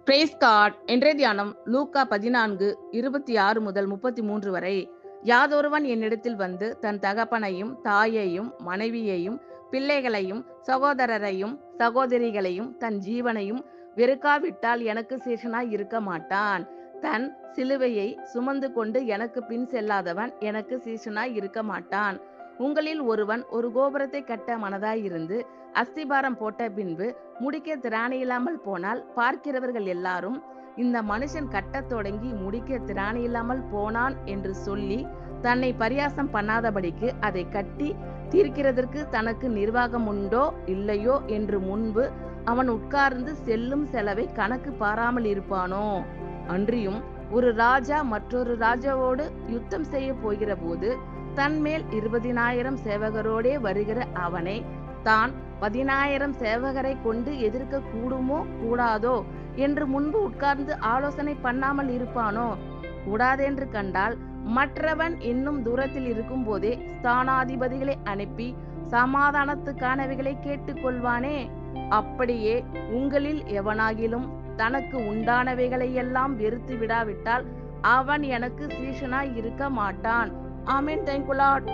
Brace card. இன்றைய தியானம் லூக்கா 14:26 முதல் 33 வரை. யாதொருவன் என்னிடத்தில் வந்து தன் தகப்பனையும் தாயையும் மனைவியையும் பிள்ளைகளையும் சகோதரரையும் சகோதரிகளையும் தன் ஜீவனையும் வெறுக்காவிட்டால் எனக்கு சீஷனாய் இருக்க மாட்டான். தன் சிலுவையை சுமந்து கொண்டு எனக்கு பின் செல்லாதவன் எனக்கு சீஷனாய் இருக்க மாட்டான். உங்களில் ஒருவன் ஒரு கோபுரத்தை கட்ட மனதாயிருந்து அஸ்திபாரம் போட்ட பின்பு முடிக்க திராணியில்லாமல் போனால் பார்க்கிறவர்கள் எல்லாரும், இந்த மனுஷன் கட்டத் தொடங்கி முடிக்க திராணியில்லாமல் போனான் என்று சொல்லி தன்னை பரியாசம் பண்ணாதபடிக்கு அதை கட்டி தீர்க்கிறதற்கு தனக்கு நிர்வாகம் உண்டோ இல்லையோ என்று முன்பு அவன் உட்கார்ந்து செல்லும் செலவை கணக்கு பாராமல் இருப்பானோ? அன்றியும் ஒரு ராஜா மற்றொரு ராஜாவோடு யுத்தம் செய்ய போகிற போது தன்மேல் 20,000 சேவகரோடே வருகிற அவனை தான் 10,000 சேவகரை கொண்டு எதிர்க்க கூடுமோ கூடாதோ என்று முன்பு உட்கார்ந்து ஆலோசனை பண்ணாமல் இருப்பானோ? கூடாதென்று கண்டால் மற்றவன் இன்னும் தூரத்தில் இருக்கும் போதே ஸ்தானாதிபதிகளை அனுப்பி சமாதானத்துக்கானவைகளை கேட்டுக்கொள்வானே. அப்படியே உங்களில் எவனாகிலும் தனக்கு உண்டானவைகளையெல்லாம் வெறுத்து விடாவிட்டால் அவன் எனக்கு சீஷனாய் இருக்க மாட்டான். ஆமென். Thank you Lord.